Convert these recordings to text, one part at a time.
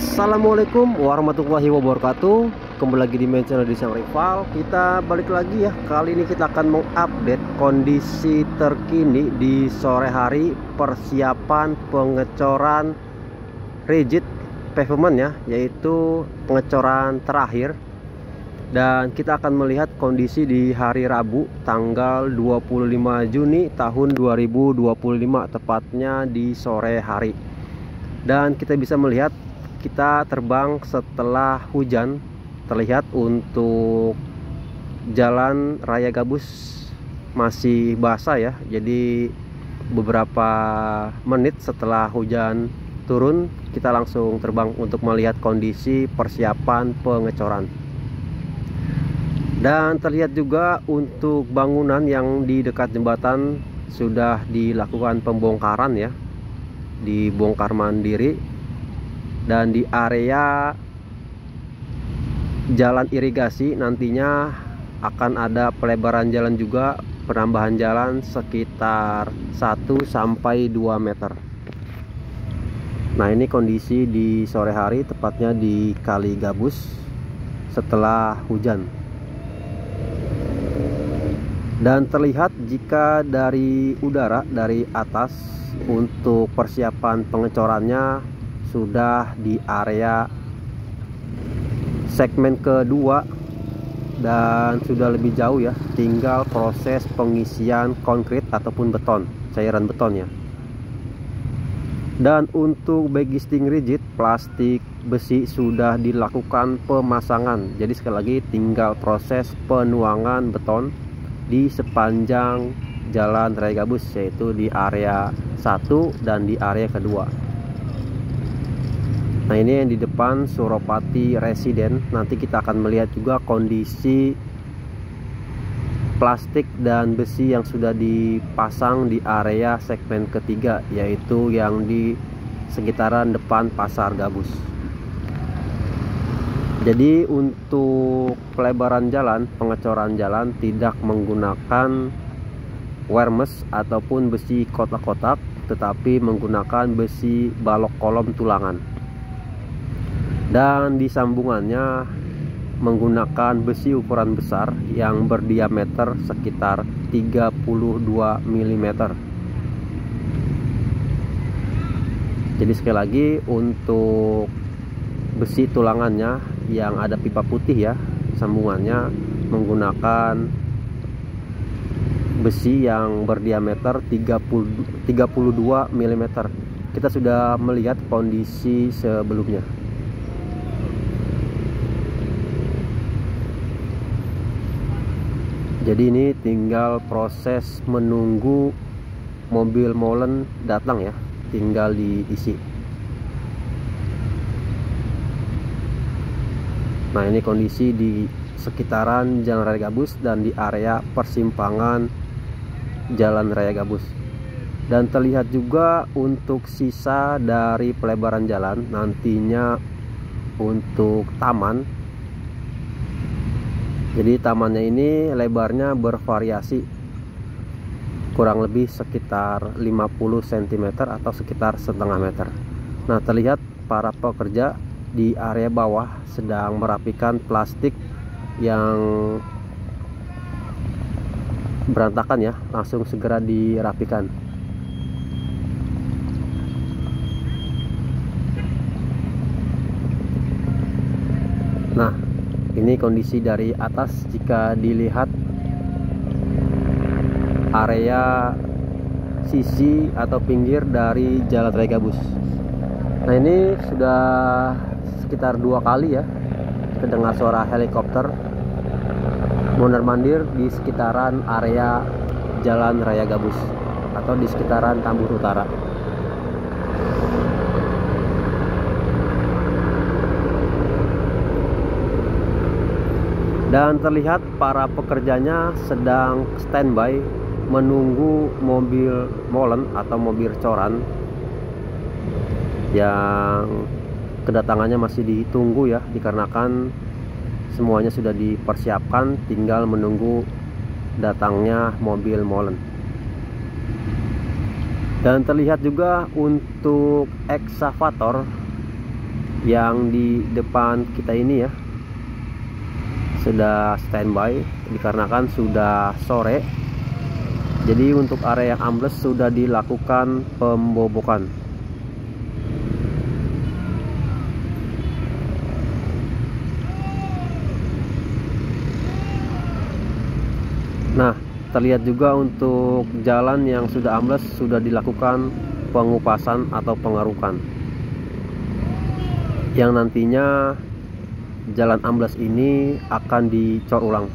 Assalamualaikum warahmatullahi wabarakatuh. Kembali lagi di main channel Desain Rival. Kita balik lagi ya. Kali ini kita akan mengupdate kondisi terkini di sore hari persiapan pengecoran rigid pavement ya, yaitu pengecoran terakhir. Dan kita akan melihat kondisi di hari Rabu tanggal 25 Juni tahun 2025, tepatnya di sore hari. Dan kita bisa melihat kita terbang setelah hujan. Terlihat untuk jalan raya gabus masih basah ya, jadi beberapa menit setelah hujan turun kita langsung terbang untuk melihat kondisi persiapan pengecoran. Dan terlihat juga untuk bangunan yang di dekat jembatan sudah dilakukan pembongkaran ya, dibongkar mandiri. Dan di area jalan irigasi nantinya akan ada pelebaran jalan juga, penambahan jalan sekitar 1 sampai 2 meter. Nah, ini kondisi di sore hari, tepatnya di Kali Gabus setelah hujan. Dan terlihat jika dari udara, dari atas, untuk persiapan pengecorannya sudah di area segmen kedua dan sudah lebih jauh ya, tinggal proses pengisian konkrit ataupun beton, cairan beton ya. Dan untuk bagging rigid plastik besi sudah dilakukan pemasangan, jadi sekali lagi tinggal proses penuangan beton di sepanjang jalan raya gabus, yaitu di area 1 dan di area kedua. Nah, ini yang di depan Suropati Residen. Nanti kita akan melihat juga kondisi plastik dan besi yang sudah dipasang di area segmen ketiga, yaitu yang di sekitaran depan Pasar Gabus. Jadi untuk pelebaran jalan, pengecoran jalan tidak menggunakan wermes ataupun besi kotak-kotak, tetapi menggunakan besi balok kolom tulangan. Dan di sambungannya menggunakan besi ukuran besar yang berdiameter sekitar 32 mm. Jadi sekali lagi untuk besi tulangannya yang ada pipa putih ya, sambungannya menggunakan besi yang berdiameter 32 mm. Kita sudah melihat kondisi sebelumnya. Jadi ini tinggal proses menunggu mobil molen datang ya, tinggal diisi. Nah, ini kondisi di sekitaran Jalan Raya Gabus dan di area persimpangan Jalan Raya Gabus. Dan terlihat juga untuk sisa dari pelebaran jalan nantinya untuk taman. Jadi tamannya ini lebarnya bervariasi, kurang lebih sekitar 50 cm atau sekitar setengah meter. Nah, terlihat para pekerja di area bawah sedang merapikan plastik yang berantakan ya, langsung segera dirapikan. Nah, ini kondisi dari atas jika dilihat area sisi atau pinggir dari Jalan Raya Gabus. Nah, ini sudah sekitar 2 kali ya kita dengar suara helikopter mondar-mandir di sekitaran area Jalan Raya Gabus atau di sekitaran Tambun Utara. Dan terlihat para pekerjanya sedang standby menunggu mobil molen atau mobil coran yang kedatangannya masih ditunggu ya, dikarenakan semuanya sudah dipersiapkan, tinggal menunggu datangnya mobil molen. Dan terlihat juga untuk eksavator Yang di depan kita ini ya sudah standby dikarenakan sudah sore. Jadi untuk area yang ambles sudah dilakukan pembobokan. Nah, terlihat juga untuk jalan yang sudah ambles sudah dilakukan pengupasan atau pengerukan, yang nantinya jalan ambles ini akan dicor ulang.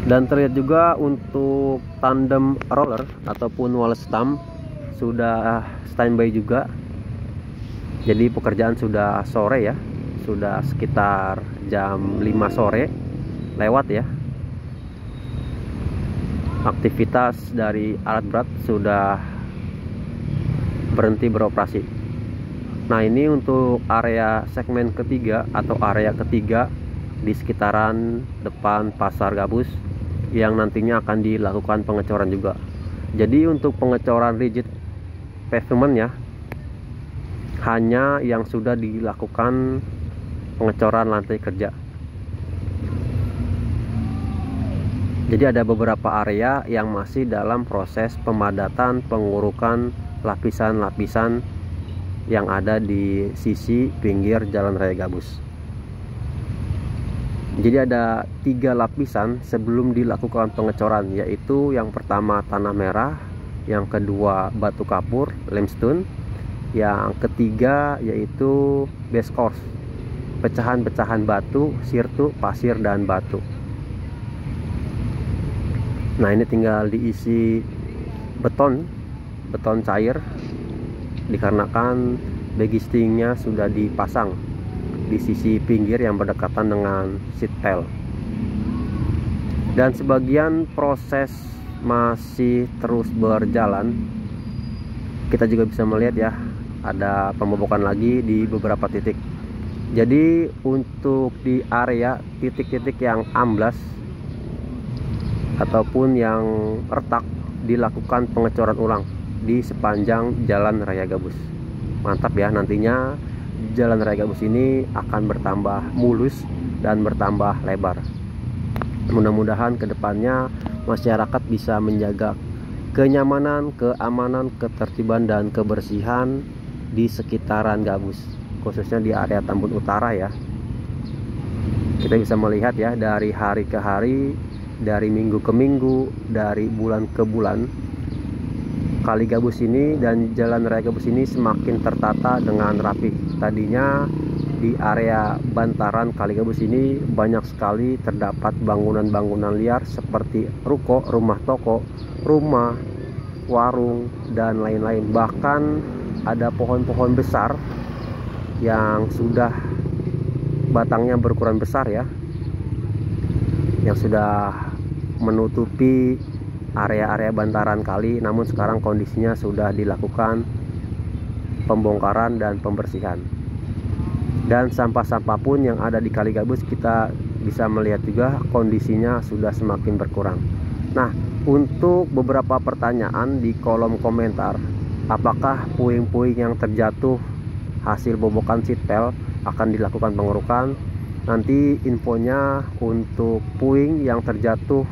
Dan terlihat juga untuk tandem roller ataupun wall stump sudah standby juga. Jadi pekerjaan sudah sore ya, sudah sekitar jam 5 sore lewat ya. Aktivitas dari alat berat sudah berhenti beroperasi. Nah, ini untuk area segmen ketiga atau area ketiga di sekitaran depan Pasar Gabus yang nantinya akan dilakukan pengecoran juga. Jadi untuk pengecoran rigid pavement ya, hanya yang sudah dilakukan pengecoran lantai kerja. Jadi ada beberapa area yang masih dalam proses pemadatan, pengurukan lapisan-lapisan yang ada di sisi pinggir Jalan Raya Gabus. Jadi ada 3 lapisan sebelum dilakukan pengecoran, yaitu yang pertama tanah merah, yang kedua batu kapur, limestone, yang ketiga yaitu base course, pecahan-pecahan batu, sirtu, pasir, dan batu. Nah, ini tinggal diisi beton cair dikarenakan bagistingnya sudah dipasang di sisi pinggir yang berdekatan dengan seat pile. Dan sebagian proses masih terus berjalan. Kita juga bisa melihat ya, ada pembobokan lagi di beberapa titik. Jadi untuk di area titik-titik yang amblas ataupun yang retak dilakukan pengecoran ulang di sepanjang Jalan Raya Gabus. Mantap ya, nantinya Jalan Raya Gabus ini akan bertambah mulus dan bertambah lebar. Mudah-mudahan kedepannya masyarakat bisa menjaga kenyamanan, keamanan, ketertiban, dan kebersihan di sekitaran Gabus, khususnya di area Tambun Utara ya. Kita bisa melihat ya, dari hari ke hari, dari minggu ke minggu, dari bulan ke bulan, Kali Gabus ini dan Jalan Raya Gabus ini semakin tertata dengan rapi. Tadinya di area bantaran Kali Gabus ini banyak sekali terdapat bangunan-bangunan liar seperti ruko, rumah toko, rumah, warung, dan lain-lain. Bahkan ada pohon-pohon besar yang sudah batangnya berukuran besar ya, yang sudah menutupi area-area bantaran kali, namun sekarang kondisinya sudah dilakukan pembongkaran dan pembersihan. Dan sampah-sampah pun yang ada di Kali Gabus kita bisa melihat juga kondisinya sudah semakin berkurang. Nah, untuk beberapa pertanyaan di kolom komentar, apakah puing-puing yang terjatuh hasil bobokan seat pile akan dilakukan pengurukan? Nanti infonya untuk puing yang terjatuh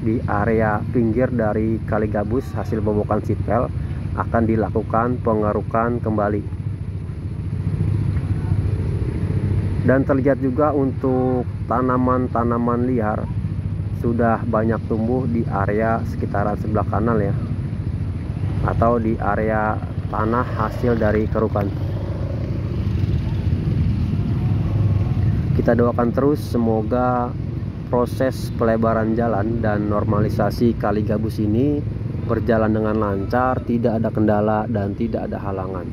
di area pinggir dari Kali Gabus hasil bobokan seat pile akan dilakukan pengerukan kembali. Dan terlihat juga untuk tanaman-tanaman liar sudah banyak tumbuh di area sekitaran sebelah kanan ya, atau di area tanah hasil dari kerukan. Kita doakan terus semoga proses pelebaran jalan dan normalisasi Kali Gabus ini berjalan dengan lancar, tidak ada kendala dan tidak ada halangan.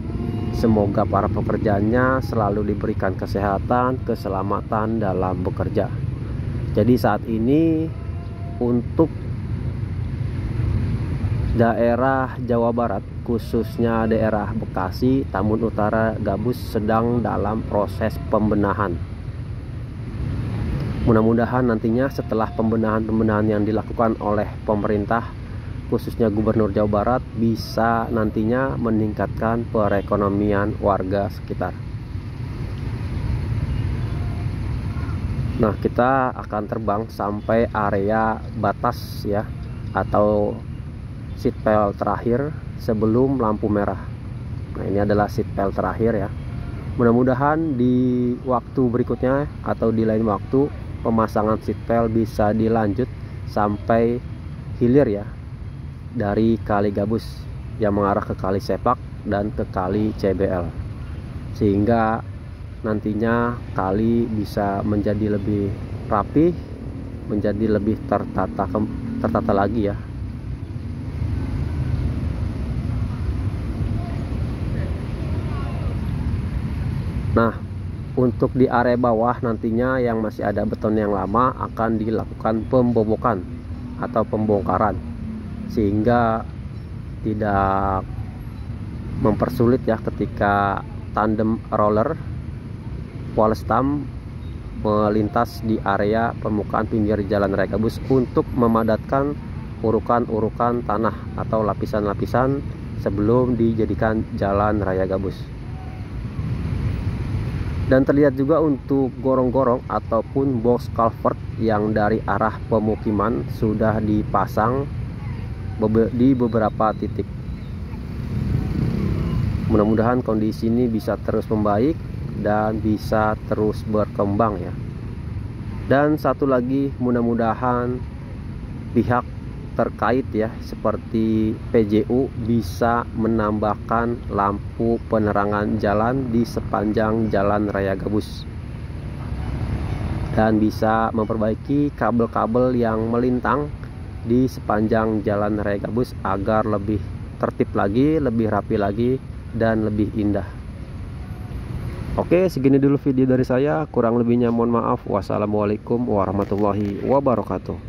Semoga para pekerjanya selalu diberikan kesehatan, keselamatan dalam bekerja. Jadi saat ini untuk daerah Jawa Barat, khususnya daerah Bekasi, Tambun Utara, Gabus sedang dalam proses pembenahan. Mudah-mudahan nantinya setelah pembenahan yang dilakukan oleh pemerintah khususnya Gubernur Jawa Barat bisa nantinya meningkatkan perekonomian warga sekitar. Nah, kita akan terbang sampai area batas ya, atau seatbelt terakhir sebelum lampu merah. Nah, ini adalah seatbelt terakhir ya. Mudah-mudahan di waktu berikutnya atau di lain waktu pemasangan seatbelt bisa dilanjut sampai hilir ya, dari Kali Gabus yang mengarah ke Kali Sepak dan ke Kali CBL, sehingga nantinya kali bisa menjadi lebih rapi, menjadi lebih tertata lagi ya. Nah, untuk di area bawah nantinya yang masih ada beton yang lama akan dilakukan pembobokan atau pembongkaran, sehingga tidak mempersulit ya ketika tandem roller Polestam melintas di area permukaan pinggir jalan raya Gabus untuk memadatkan urukan-urukan tanah atau lapisan-lapisan sebelum dijadikan jalan raya Gabus. Dan terlihat juga untuk gorong-gorong ataupun box culvert yang dari arah pemukiman sudah dipasang di beberapa titik. Mudah-mudahan kondisi ini bisa terus membaik dan bisa terus berkembang ya. Dan satu lagi, mudah-mudahan pihak terkait ya seperti PJU bisa menambahkan lampu penerangan jalan di sepanjang jalan raya Gabus, dan bisa memperbaiki kabel-kabel yang melintang di sepanjang jalan raya Gabus agar lebih tertib lagi, lebih rapi lagi, dan lebih indah. Oke, segini dulu video dari saya, kurang lebihnya mohon maaf. Wassalamualaikum warahmatullahi wabarakatuh.